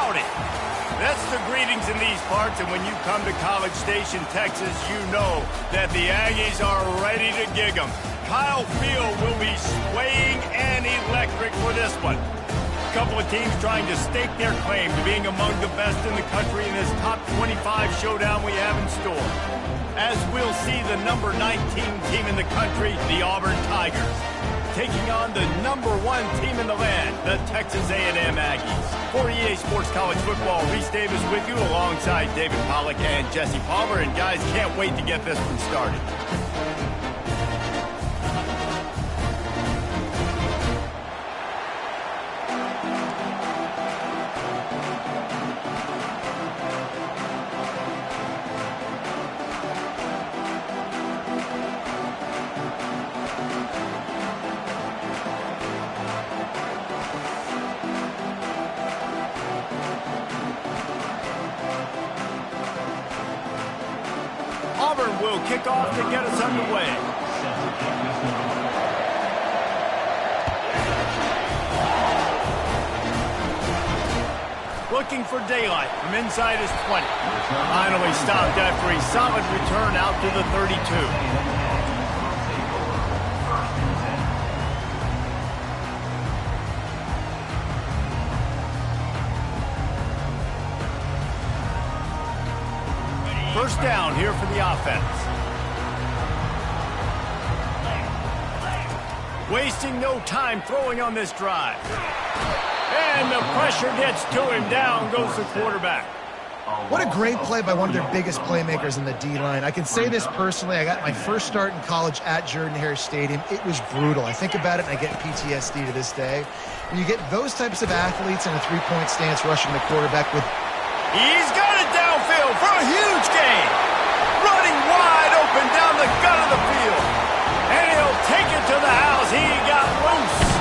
howdy. That's the greetings in these parts, and when you come to College Station, Texas, you know that the Aggies are ready to gig 'em. Kyle Field will be swaying and electric for this one. A couple of teams trying to stake their claim to being among the best in the country in this top 25 showdown we have in store. As we'll see the number 19 team in the country, the Auburn Tigers, taking on the number 1 team in the land, the Texas A&M Aggies. For EA Sports College Football, Reese Davis with you alongside David Pollack and Jesse Palmer. And guys, can't wait to get this one started. Auburn will kick off to get us underway. Looking for daylight from inside his 20. Finally stopped after a solid return out to the 32. First down here for the offense. Wasting no time throwing on this drive. And the pressure gets to him. Down goes the quarterback. What a great play by one of their biggest playmakers in the D-line. I can say this personally. I got my first start in college at Jordan-Hare Stadium. It was brutal. I think about it and I get PTSD to this day. When you get those types of athletes in a three-point stance rushing the quarterback with... He's got it downfield for a huge gain. Running wide open down the gut of the field. And he'll take it to the house. He got loose.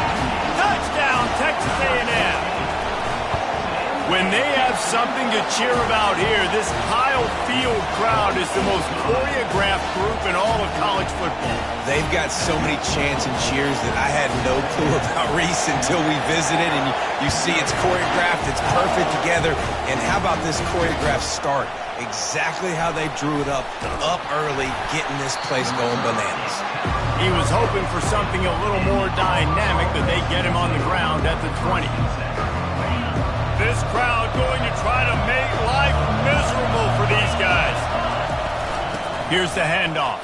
Touchdown, Texas A&M. When they have something to cheer about here, this Kyle Field crowd is the most choreographed group in all of college football. They've got so many chants and cheers that I had no clue about Reese until we visited. And you see it's choreographed, it's perfect together. And how about this choreographed start? Exactly how they drew it up early, getting this place going bananas. He was hoping for something a little more dynamic, but they get him on the ground at the 20. This crowd going to try to make life miserable for these guys. Here's the handoff.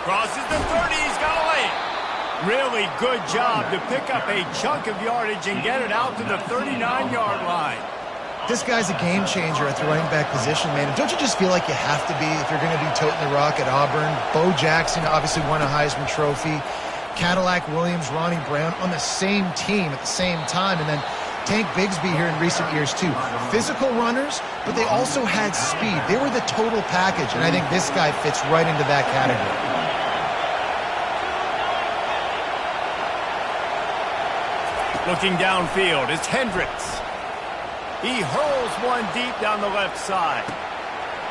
Crosses the 30, he's got a lane. Really good job to pick up a chunk of yardage and get it out to the 39-yard line. This guy's a game changer at the running back position, man. And don't you just feel like you have to be if you're going to be toting the rock at Auburn? Bo Jackson obviously won a Heisman Trophy. Cadillac Williams, Ronnie Brown on the same team at the same time. And then Tank Bigsby here in recent years too. Physical runners, but they also had speed. They were the total package, and I think this guy fits right into that category. Looking downfield is Hendricks. He hurls one deep down the left side.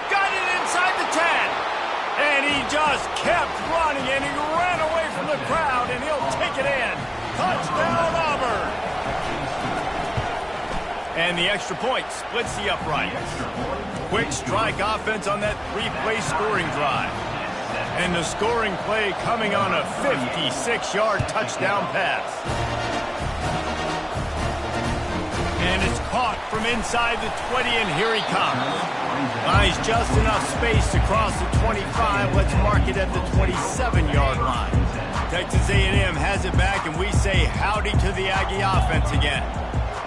Got it inside the 10. And he just kept running, and he ran away from the crowd, and he'll take it in. Touchdown, Auburn. And the extra point splits the uprights. Quick strike offense on that three-play scoring drive. And the scoring play coming on a 56-yard touchdown pass. And it's caught from inside the 20, and here he comes. Buys just enough space to cross the 25. Let's mark it at the 27-yard line. Texas A&M has it back, and we say howdy to the Aggie offense again.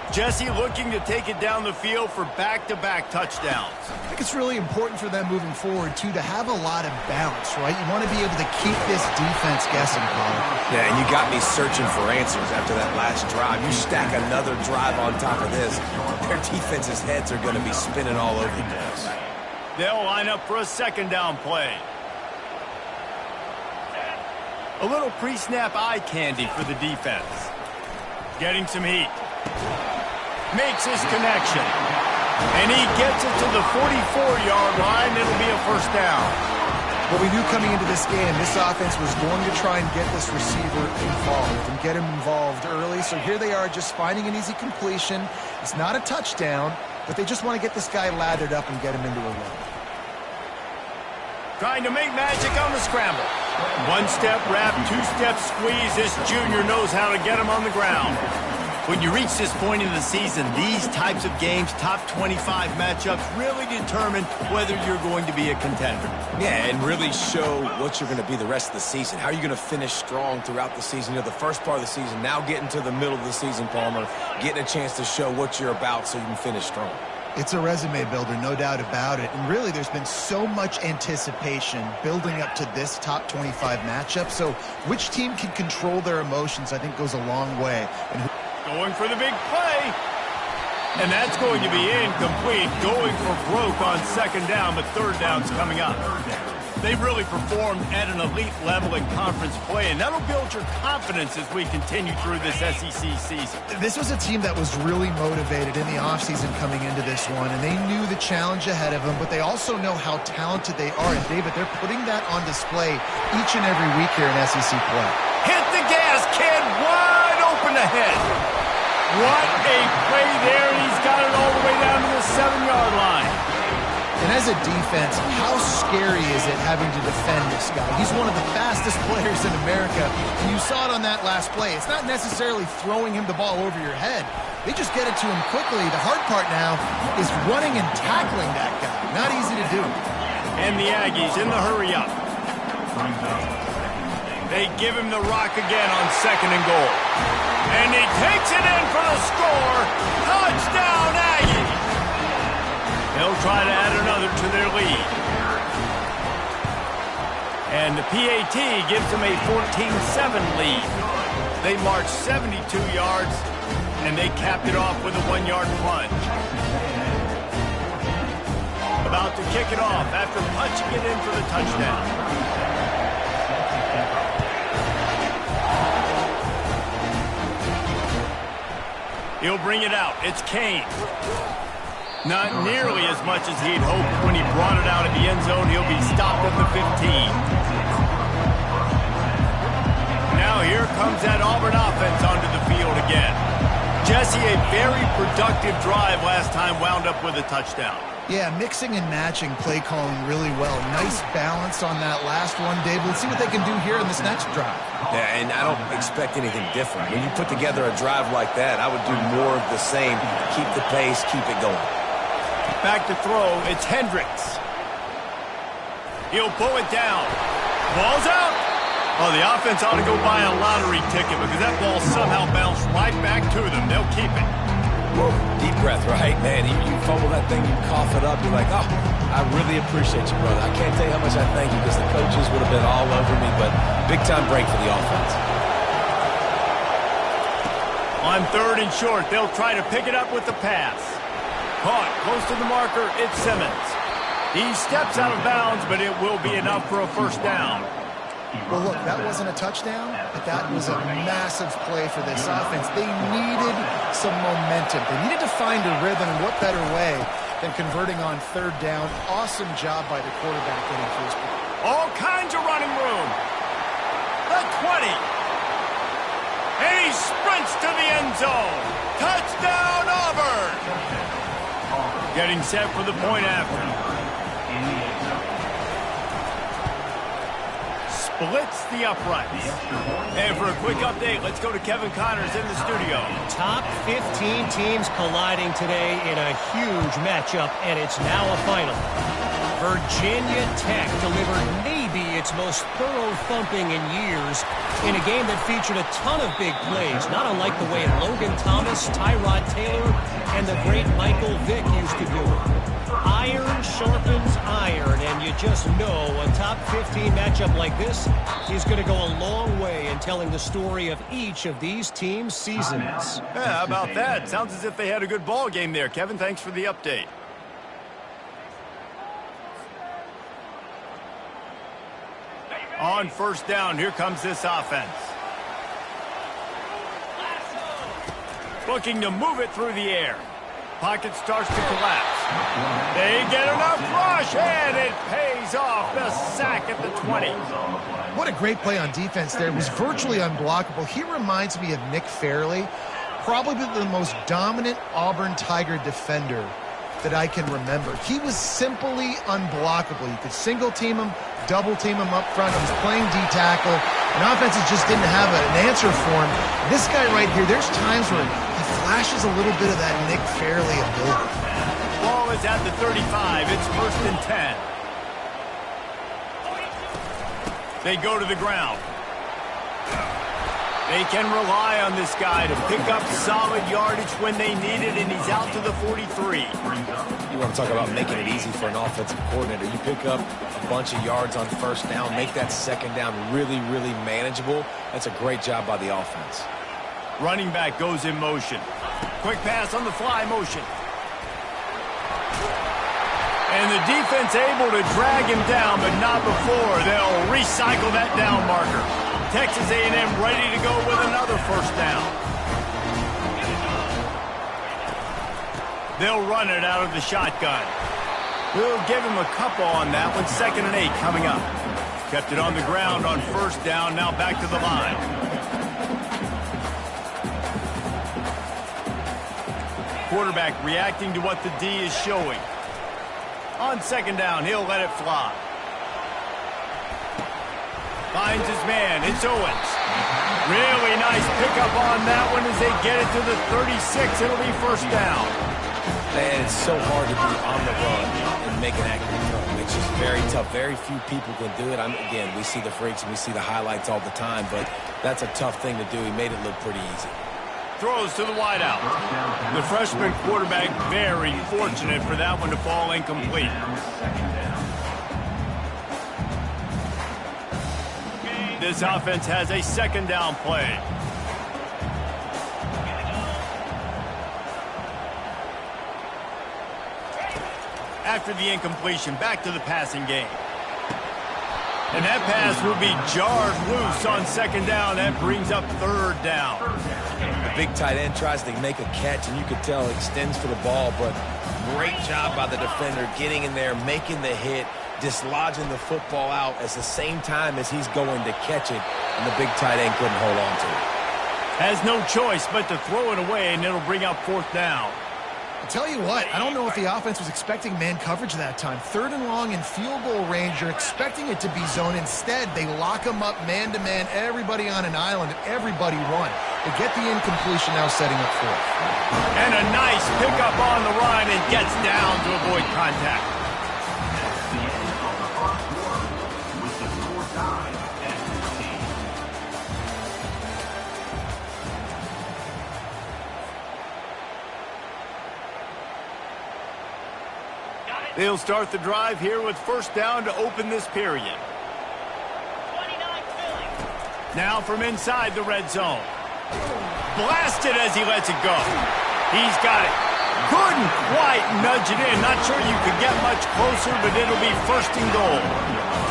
Jesse looking to take it down the field for back-to-back touchdowns. I think it's really important for them moving forward, too, to have a lot of bounce, right? You want to be able to keep this defense guessing, Colin. Yeah, and you got me searching for answers after that last drive. You stack another drive on top of this, their defense's heads are going to be spinning all over the place. They'll line up for a second down play. A little pre-snap eye candy for the defense. Getting some heat. Makes his connection. And he gets it to the 44-yard line. It'll be a first down. Well, we knew coming into this game, this offense was going to try and get this receiver involved and get him involved early. So here they are just finding an easy completion. It's not a touchdown, but they just want to get this guy lathered up and get him into a run. Trying to make magic on the scramble. One-step wrap, two-step squeeze. This junior knows how to get him on the ground. When you reach this point in the season, these types of games, top 25 matchups, really determine whether you're going to be a contender. Yeah, and really show what you're going to be the rest of the season. How are you going to finish strong throughout the season? You know, the first part of the season, now getting to the middle of the season, Palmer, getting a chance to show what you're about so you can finish strong. It's a resume builder, no doubt about it. And really, there's been so much anticipation building up to this top 25 matchup. So which team can control their emotions, I think, goes a long way. And going for the big play. And that's going to be incomplete. Going for broke on second down, but third down's coming up. They've really performed at an elite level in conference play, and that'll build your confidence as we continue through this SEC season. This was a team that was really motivated in the offseason coming into this one, and they knew the challenge ahead of them, but they also know how talented they are. And, David, they're putting that on display each and every week here in SEC play. Hit the gas, kid. Wide open ahead. What a play there, and he's got it all the way down to the 7-yard line. And as a defense, how scary is it having to defend this guy? He's one of the fastest players in America, and you saw it on that last play. It's not necessarily throwing him the ball over your head. They just get it to him quickly. The hard part now is running and tackling that guy. Not easy to do. And the Aggies in the hurry up. They give him the rock again on second and goal. And he takes it in for the score. Touchdown, Aggies! They'll try to add another to their lead. And the PAT gives them a 14-7 lead. They marched 72 yards, and they capped it off with a 1-yard plunge. About to kick it off after punching it in for the touchdown. He'll bring it out. It's Kane. Not nearly as much as he'd hoped when he brought it out of the end zone. He'll be stopped at the 15. Now here comes that Auburn offense onto the field again. Jesse, a very productive drive last time, wound up with a touchdown. Yeah, mixing and matching play calling really well. Nice balance on that last one, Dave. Let's see what they can do here in this next drive. Yeah, and I don't expect anything different. When you put together a drive like that, I would do more of the same. Keep the pace, keep it going. Back to throw, it's Hendricks. He'll pull it down. Ball's out. Oh, the offense ought to go buy a lottery ticket because that ball somehow bounced right back to them. They'll keep it. Woo. Deep breath, right? Man, you fumble that thing, you cough it up, you're like, oh, I really appreciate you, brother. I can't tell you how much I thank you because the coaches would have been all over me, but big-time break for the offense. On third and short, they'll try to pick it up with the pass. Caught close to the marker, it's Simmons. He steps out of bounds, but it will be enough for a first down. Well, look, that wasn't a touchdown, but that was a massive play for this offense. They needed some momentum. They needed to find a rhythm, and what better way than converting on third down. Awesome job by the quarterback getting to his point. All kinds of running room. The 20. And he sprints to the end zone. Touchdown, Auburn. Getting set for the point after. Splits the uprights. And for a quick update, let's go to Kevin Connors in the studio. Top 15 teams colliding today in a huge matchup, and it's now a final. Virginia Tech delivered maybe its most thorough thumping in years in a game that featured a ton of big plays, not unlike the way Logan Thomas, Tyrod Taylor, and the great Michael Vick used to do it. Iron sharpens iron, and you just know a top 15 matchup like this is going to go a long way in telling the story of each of these teams' seasons. Yeah, how about that? Sounds as if they had a good ball game there. Kevin, thanks for the update. On first down, here comes this offense. Looking to move it through the air. Pocket starts to collapse. They get enough rush, and it pays off. The sack at the 20. What a great play on defense there. It was virtually unblockable. He reminds me of Nick Fairley, probably the most dominant Auburn Tiger defender that I can remember. He was simply unblockable. You could single team him, double team him up front. He was playing D-tackle, and offenses just didn't have an answer for him. This guy right here, there's times where he flashes a little bit of that Nick Fairley ability. Ball is at the 35. It's 1st and 10. They go to the ground. They can rely on this guy to pick up solid yardage when they need it, and he's out to the 43. You want to talk about making it easy for an offensive coordinator. You pick up a bunch of yards on 1st down, make that 2nd down really, really manageable. That's a great job by the offense. Running back goes in motion. Quick pass on the fly motion. And the defense able to drag him down, but not before. They'll recycle that down marker. Texas A&M ready to go with another 1st down. They'll run it out of the shotgun. We'll give him a couple on that one. 2nd and 8 coming up. Kept it on the ground on 1st down. Now back to the line. Quarterback reacting to what the D is showing. On 2nd down, he'll let it fly. Finds his man. It's Owens. Really nice pickup on that one as they get it to the 36. It'll be 1st down. Man, it's so hard to be on the run and make an accurate throw. It's just very tough. Very few people can do it. Again, we see the freaks and we see the highlights all the time, but that's a tough thing to do. He made it look pretty easy. Throws to the wideout. The freshman quarterback very fortunate for that one to fall incomplete. This offense has a 2nd down play. After the incompletion, back to the passing game. And that pass will be jarred loose on 2nd down. That brings up 3rd down. The big tight end tries to make a catch, and you could tell extends for the ball, but great job by the defender getting in there, making the hit, dislodging the football out at the same time as he's going to catch it, and the big tight end couldn't hold on to it. Has no choice but to throw it away, and it'll bring up 4th down. I'll tell you what, I don't know if the offense was expecting man coverage that time. 3rd and long in field goal range, you're expecting it to be zone. Instead, they lock them up man-to-man, everybody on an island, and everybody won. They get the incompletion, now setting up 4th. And a nice pickup on the run and gets down to avoid contact. They'll start the drive here with 1st down to open this period. Now from inside the red zone. Blasted as he lets it go. He's got it. Couldn't quite nudge it in. Not sure you could get much closer, but it'll be 1st and goal.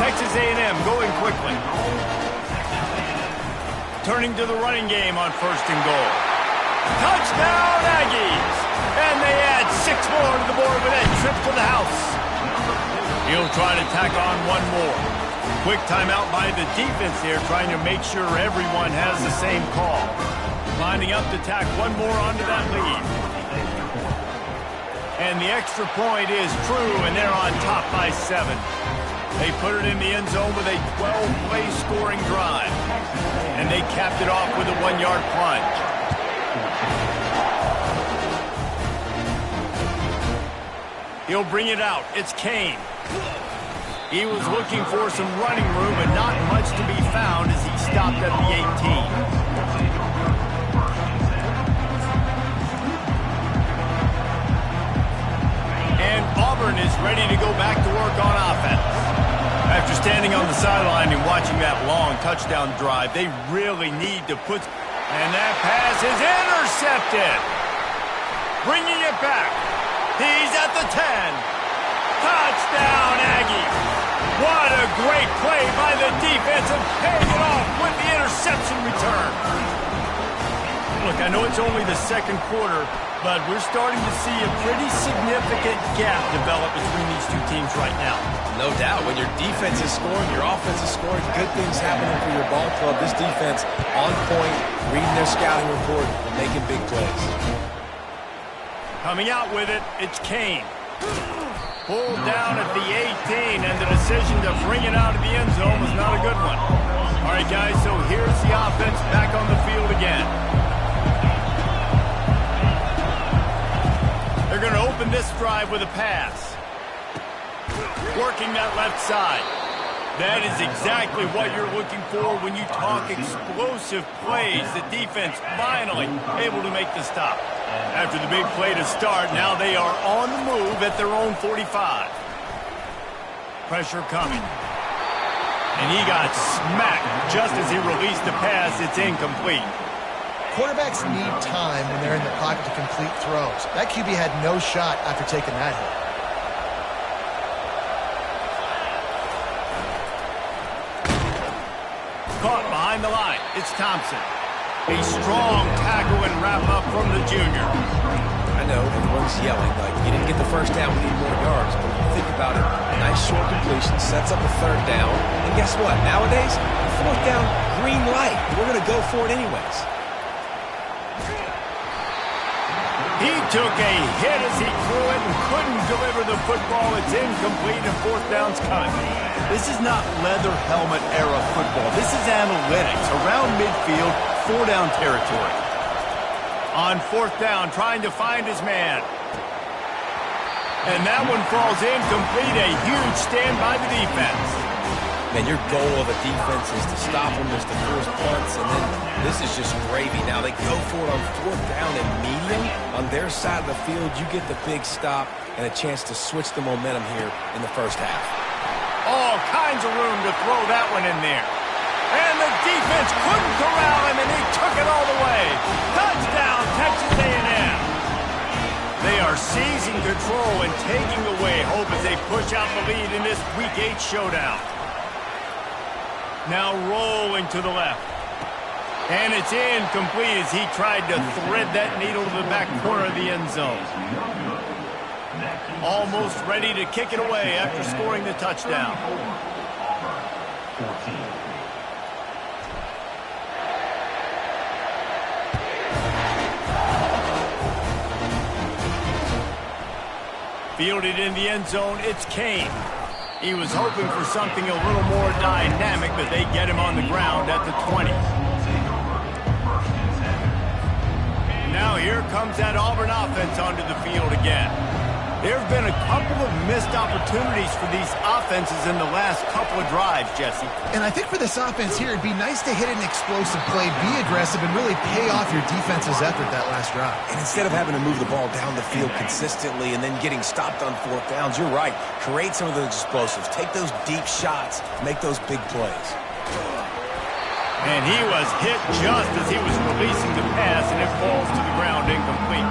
Texas A&M going quickly. Turning to the running game on 1st and goal. Touchdown Aggies! And they add 6 more to the board with that trip to the house. He'll try to tack on 1 more. Quick timeout by the defense here, trying to make sure everyone has the same call. Lining up to tack 1 more onto that lead. And the extra point is true, and they're on top by 7. They put it in the end zone with a 12-play scoring drive. And they capped it off with a 1-yard plunge. He'll bring it out. It's Kane. He was looking for some running room, but not much to be found as he stopped at the 18. And Auburn is ready to go back to work on offense. After standing on the sideline and watching that long touchdown drive, they really need to put... And that pass is intercepted. Bringing it back. He's at the 10. Touchdown, Aggies. What a great play by the defense and paying it off with the interception return. Look, I know it's only the 2nd quarter, But we're starting to see a pretty significant gap develop between these two teams right now. No doubt. When your defense is scoring, your offense is scoring, good things happening for your ball club. This defense on point, reading their scouting report, and making big plays. Coming out with it, it's Kane. Pulled down at the 18, and the decision to bring it out of the end zone was not a good one. All right, guys, so here's the offense back on the field again. They're going to open this drive with a pass. Working that left side. That is exactly what you're looking for when you talk explosive plays. The defense finally able to make the stop. After the big play to start, now they are on the move at their own 45. Pressure coming. And he got smacked just as he released the pass. It's incomplete. Quarterbacks need time when they're in the pocket to complete throws. That QB had no shot after taking that hit. Caught behind the line. It's Thompson. A strong tackle and wrap up from the junior. I know everyone's yelling like, you didn't get the first down, we need more yards. But when you think about it, a nice short completion sets up a third down. And guess what? Nowadays, fourth down, green light. We're going to go for it anyways. He took a hit as he threw it and couldn't deliver the football. It's incomplete and fourth down's coming. This is not leather helmet era football. This is analytics. Around midfield, four-down territory. On fourth down, trying to find his man. And that one falls incomplete. A huge stand by the defense. Man, your goal of a defense is to stop them, is to force punts, and then this is just gravy. Now they go for it on fourth down and medium. On their side of the field, you get the big stop and a chance to switch the momentum here in the first half. All kinds of room to throw that one in there. And the defense couldn't corral him, and he took it all the way. Touchdown, Texas A&M. They are seizing control and taking away hope as they push out the lead in this Week 8 showdown. Now rolling to the left. And it's incomplete as he tried to thread that needle to the back corner of the end zone. Almost ready to kick it away after scoring the touchdown. Fielded in the end zone, it's Kane. He was hoping for something a little more dynamic, but they get him on the ground at the 20. Now here comes that Auburn offense onto the field again. There have been a couple of missed opportunities for these offenses in the last couple of drives, Jesse. And I think for this offense here, it'd be nice to hit an explosive play, be aggressive, and really pay off your defense's effort that last drive. And instead of having to move the ball down the field consistently and then getting stopped on fourth downs, you're right. Create some of those explosives. Take those deep shots. Make those big plays. And he was hit just as he was releasing the pass, and it falls to the ground incomplete.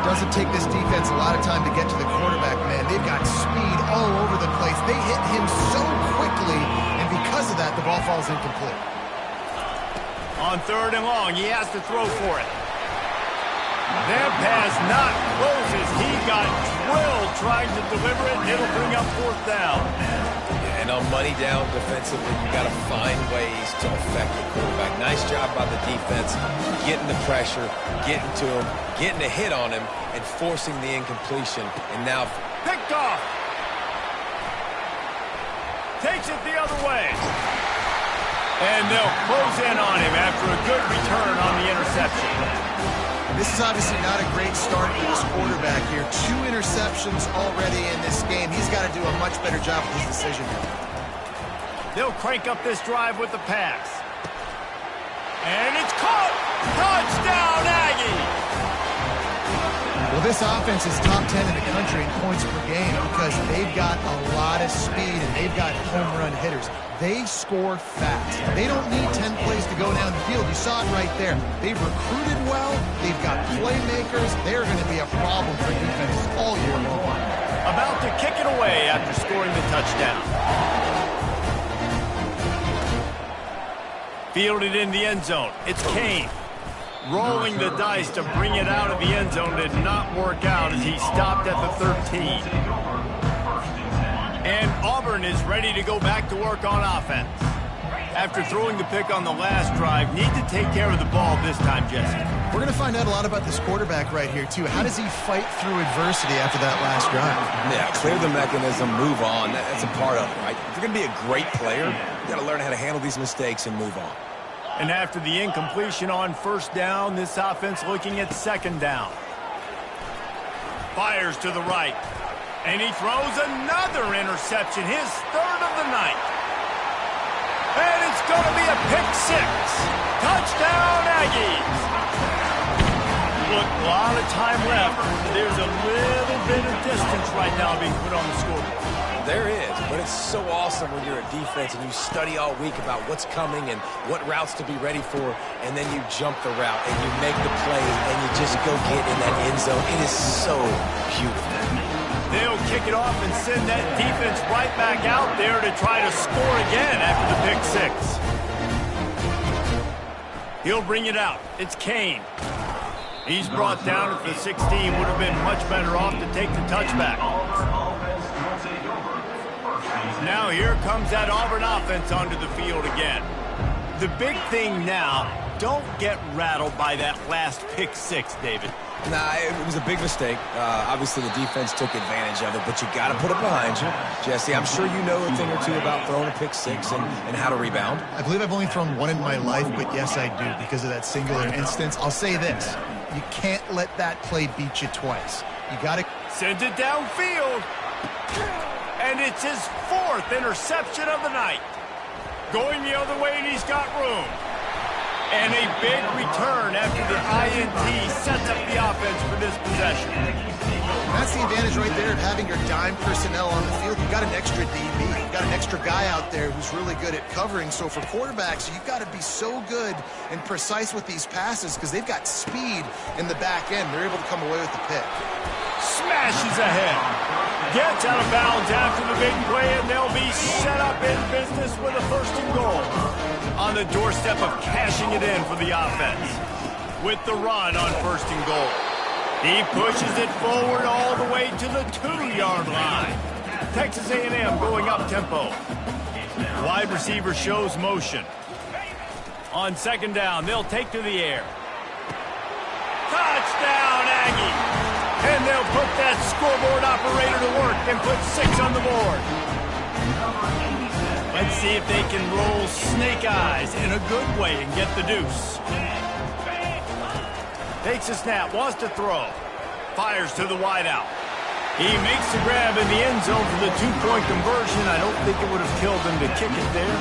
It doesn't take this defense a lot of time to get to the quarterback, man. They've got speed all over the place. They hit him so quickly, and because of that, the ball falls incomplete. On third and long, he has to throw for it. That pass not closes. He got drilled trying to deliver it, and it'll bring up fourth down. And on money down defensively, you got to find ways to affect the quarterback. Nice job by the defense, getting the pressure, getting to him, getting a hit on him, and forcing the incompletion. And now picked off. Takes it the other way. And they'll close in on him after a good return on the interception. This is obviously not a great start for this quarterback here. 2 interceptions already in this game. He's got to do a much better job with his decision here. They'll crank up this drive with the pass. And it's caught! Touchdown, Aggie! Well, this offense is top 10 in the country in points per game because they've got a lot of speed and they've got home run hitters. They score fast. They don't need 10 plays to go down the field. You saw it right there. They've recruited well. They've got playmakers. They're going to be a problem for defenses all year long. About to kick it away after scoring the touchdown. Fielded in the end zone. It's Kane. Rolling the dice to bring it out of the end zone did not work out as he stopped at the 13. And Auburn is ready to go back to work on offense. After throwing the pick on the last drive, need to take care of the ball this time, Jesse. We're going to find out a lot about this quarterback right here, too. How does he fight through adversity after that last drive? Yeah, clear the mechanism, move on. That's a part of it, right? If you're going to be a great player, you got to learn how to handle these mistakes and move on. And after the incompletion on first down, this offense looking at second down. Fires to the right. And he throws another interception, his third of the night. And it's going to be a pick six. Touchdown, Aggies. Look, a lot of time left. There's a little bit of distance right now being put on the scoreboard. There is, but it's so awesome when you're a defense and you study all week about what's coming and what routes to be ready for, and then you jump the route and you make the play and you just go get in that end zone. It is so beautiful. They'll kick it off and send that defense right back out there to try to score again after the pick six. He'll bring it out. It's Kane. He's brought down at the 16. Would have been much better off to take the touchback. Now here comes that Auburn offense onto the field again. The big thing now, don't get rattled by that last pick six, David. Nah, it was a big mistake. Obviously, the defense took advantage of it, but you got to put it behind you. Jesse, I'm sure you know a thing or two about throwing a pick six and how to rebound. I believe I've only thrown one in my life, but yes, I do because of that singular instance. I'll say this. You can't let that play beat you twice. You got to send it downfield. And it's his fourth interception of the night. Going the other way, and he's got room. And a big return after the INT sets up the offense for this possession. That's the advantage right there of having your dime personnel on the field. You've got an extra DB. You've got an extra guy out there who's really good at covering. So for quarterbacks, you've got to be so good and precise with these passes because they've got speed in the back end. They're able to come away with the pick. Smashes ahead. Gets out of bounds after the big play, and they'll be set up in business with a first and goal. On the doorstep of cashing it in for the offense. With the run on first and goal. He pushes it forward all the way to the 2-yard line. Texas A&M going up tempo. Wide receiver shows motion. On second down, they'll take to the air. Touchdown, Aggie! And they'll put that scoreboard operator to work and put 6 on the board. Let's see if they can roll snake eyes in a good way and get the deuce. Takes a snap, wants to throw. Fires to the wideout. He makes the grab in the end zone for the 2-point conversion. I don't think it would have killed him to kick it there.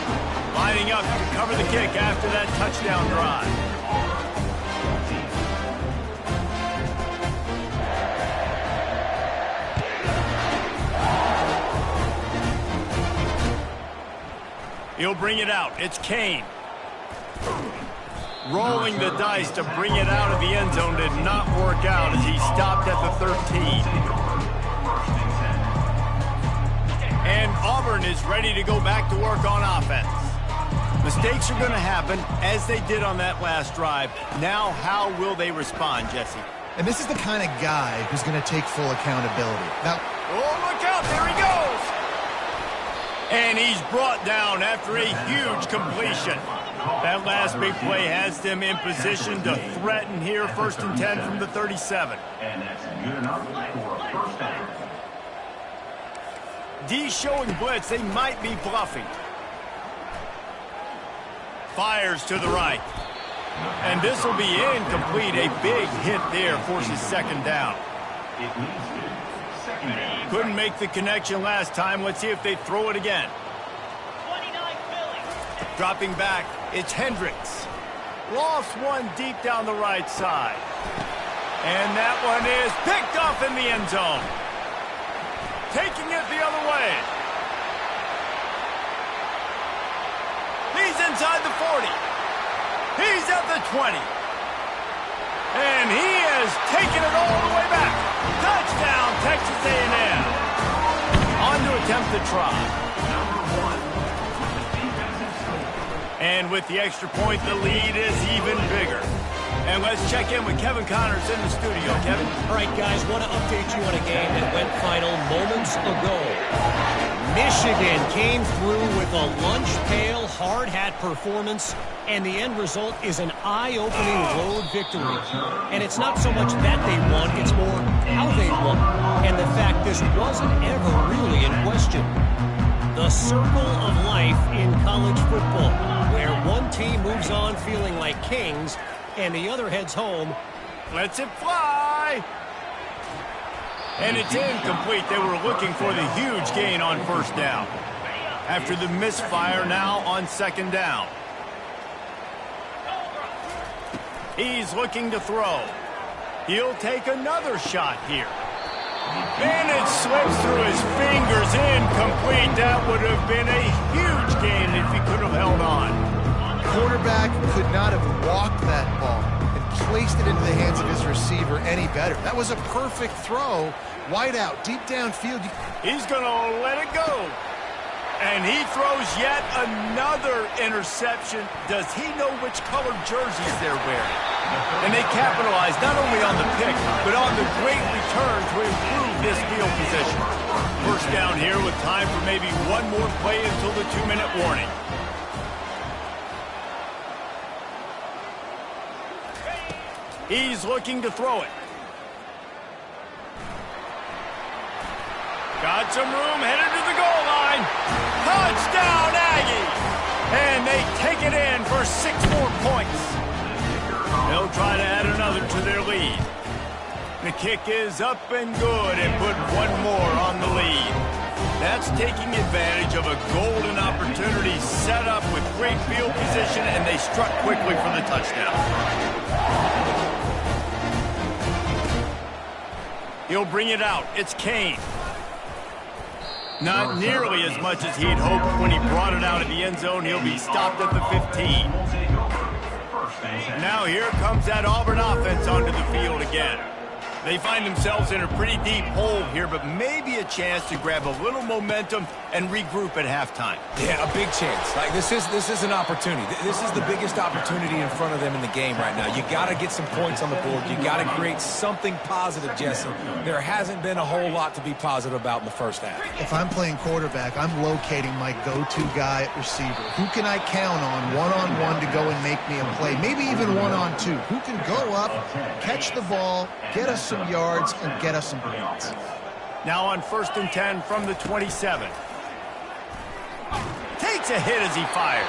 Lining up to cover the kick after that touchdown drive. He'll bring it out. It's Kane. Rolling the dice to bring it out of the end zone did not work out as he stopped at the 13. And Auburn is ready to go back to work on offense. Mistakes are going to happen as they did on that last drive. Now, how will they respond, Jesse? And this is the kind of guy who's going to take full accountability. Now, oh, look out. There he goes. And he's brought down after a huge completion. That last big play has them in position to threaten here, 1st and 10 from the 37. And that's good enough for a first down. D showing blitz. They might be bluffing. Fires to the right. And this will be incomplete. A big hit there forces second down. It leads to second down. Couldn't make the connection last time. Let's see if they throw it again. Dropping back, it's Hendricks. Lost one deep down the right side. And that one is picked off in the end zone. Taking it the other way. He's inside the 40. He's at the 20. And he has taken it all the way back. Touchdown, Texas A&M. On to attempt the try. And with the extra point, the lead is even bigger. And let's check in with Kevin Connors in the studio. Kevin? All right, guys, want to update you on a game that went final moments ago. Michigan came through with a lunch pail, hard hat performance, and the end result is an eye-opening road victory. And it's not so much that they won, it's more how they won. And the fact this wasn't ever really in question. The circle of life in college football, where one team moves on feeling like kings and the other heads home. Lets it fly. And it's incomplete. They were looking for the huge gain on first down. After the misfire, now on second down. He's looking to throw. He'll take another shot here. And it slips through his fingers, incomplete. That would have been a huge gain if he could have held on. Quarterback could not have walked that ball and placed it into the hands of his receiver any better. That was a perfect throw. Wide out, deep downfield. He's going to let it go. And he throws yet another interception. Does he know which colored jerseys they're wearing? And they capitalize not only on the pick, but on the great return to improve this field position. First down here with time for maybe one more play until the 2-minute warning. He's looking to throw it. Got some room, headed to the goal line. Touchdown, Aggies! And they take it in for 6 more points. They'll try to add another to their lead. The kick is up and good and put one more on the lead. That's taking advantage of a golden opportunity set up with great field position, and they struck quickly for the touchdown. He'll bring it out. It's Kane. Not nearly as much as he'd hoped when he brought it out of the end zone. He'll be stopped at the 15. Now here comes that Auburn offense onto the field again. They find themselves in a pretty deep hole here, but maybe a chance to grab a little momentum and regroup at halftime. Yeah, a big chance. Like this is an opportunity. This is the biggest opportunity in front of them in the game right now. You got to get some points on the board. You got to create something positive, Jesse. There hasn't been a whole lot to be positive about in the first half. If I'm playing quarterback, I'm locating my go-to guy at receiver. Who can I count on one-on-one to go and make me a play? Maybe even one-on-two. Who can go up, catch the ball, get us some yards, and get us some points. Now on 1st and 10 from the 27. Takes a hit as he fires.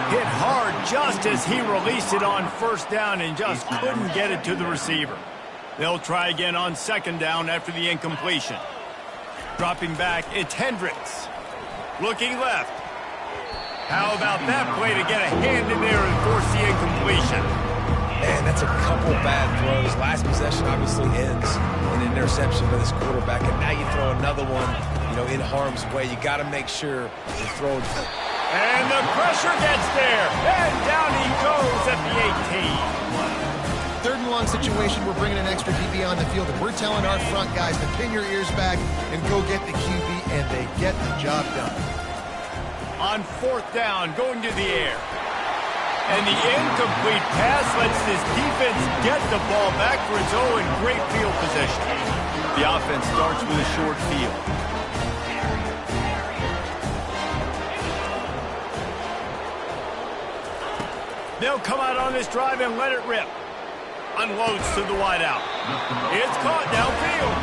Hit hard just as he released it on first down and just couldn't get it to the receiver. They'll try again on 2nd down after the incompletion. Dropping back, it's Hendricks. Looking left. How about that play to get a hand in there and force the incompletion? Man, that's a couple bad throws. Last possession obviously ends in an interception by this quarterback, and now you throw another one, in harm's way. You got to make sure you throw it. And the pressure gets there, and down he goes at the 18. 3rd and long situation, we're bringing an extra DB on the field, and we're telling our front guys to pin your ears back and go get the QB, and they get the job done. On 4th down, going to the air. And the incomplete pass lets this defense get the ball back for its own great field position. The offense starts with a short field. They'll come out on this drive and let it rip. Unloads to the wideout. It's caught downfield.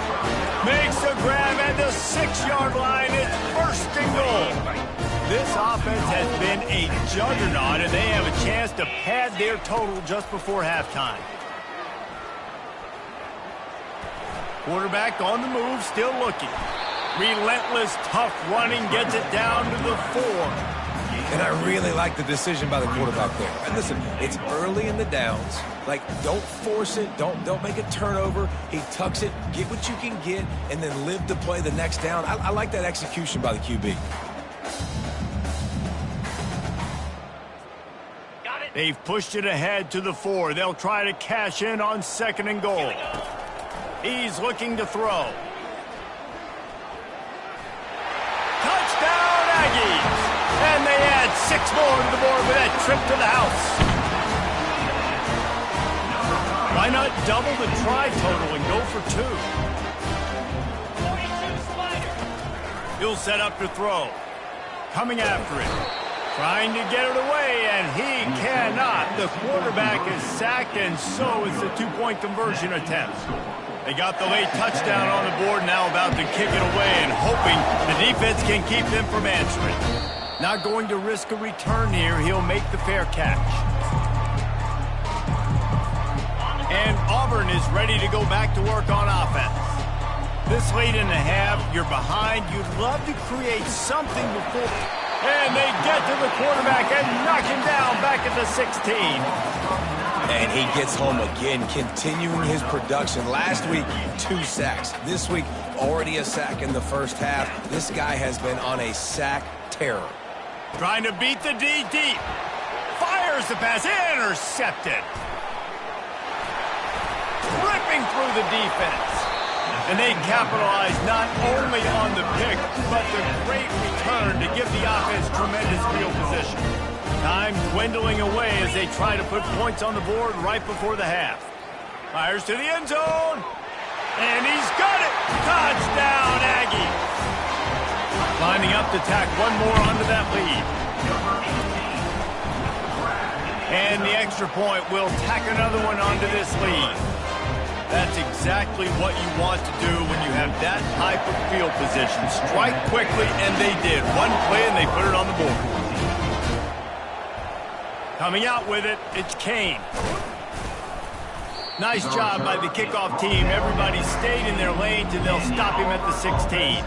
Makes a grab at the 6-yard line. It's 1st and goal. This offense has been a juggernaut, and they have a chance to pad their total just before halftime. Quarterback on the move, still looking. Relentless, tough running, gets it down to the 4. And I really like the decision by the quarterback there. And listen, it's early in the downs. Don't force it. Don't make a turnover. He tucks it, get what you can get, and then live to play the next down. I like that execution by the QB. They've pushed it ahead to the 4. They'll try to cash in on 2nd and goal. He's looking to throw. Touchdown, Aggies! And they add 6 more to the board with that trip to the house. Why not double the try total and go for 2? He'll set up to throw. Coming after it. Trying to get it away, and he cannot. The quarterback is sacked, and so is the two-point conversion attempt. They got the late touchdown on the board, now about to kick it away and hoping the defense can keep them from answering. Not going to risk a return here. He'll make the fair catch. And Auburn is ready to go back to work on offense. This late in the half, you're behind. You'd love to create something before. And they get to the quarterback and knock him down back at the 16. And he gets home again, continuing his production. Last week, 2 sacks. This week, already a sack in the first half. This guy has been on a sack terror. Trying to beat the D deep. Fires the pass. Intercepted. Ripping through the defense. And they capitalize not only on the pick, but the great return to give the offense tremendous field position. Time dwindling away as they try to put points on the board right before the half. Fires to the end zone. And he's got it. Touchdown, Aggies. Lining up to tack one more onto that lead. And the extra point will tack another one onto this lead. That's exactly what you want to do when you have that type of field position. Strike quickly, and they did. One play, and they put it on the board. Coming out with it, it's Kane. Nice job by the kickoff team. Everybody stayed in their lanes, and they'll stop him at the 16.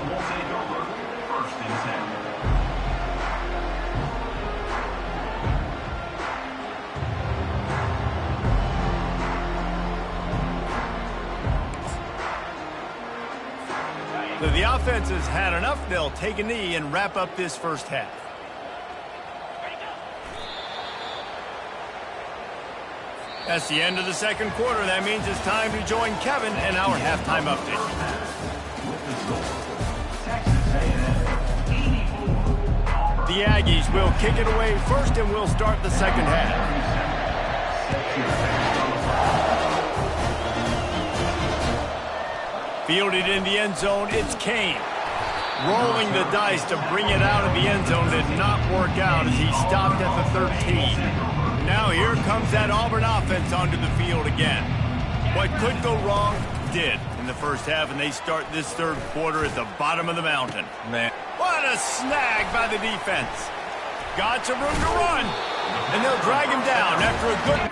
So the offense has had enough. They'll take a knee and wrap up this first half. That's the end of the second quarter. That means it's time to join Kevin in our halftime update. The Aggies will kick it away first, and we'll start the second half. Fielded in the end zone, it's Kane. Rolling the dice to bring it out of the end zone did not work out as he stopped at the 13. Now here comes that Auburn offense onto the field again. What could go wrong did in the first half, and they start this third quarter at the bottom of the mountain. Man, what a snag by the defense. Got some room to run, and they'll drag him down after a good...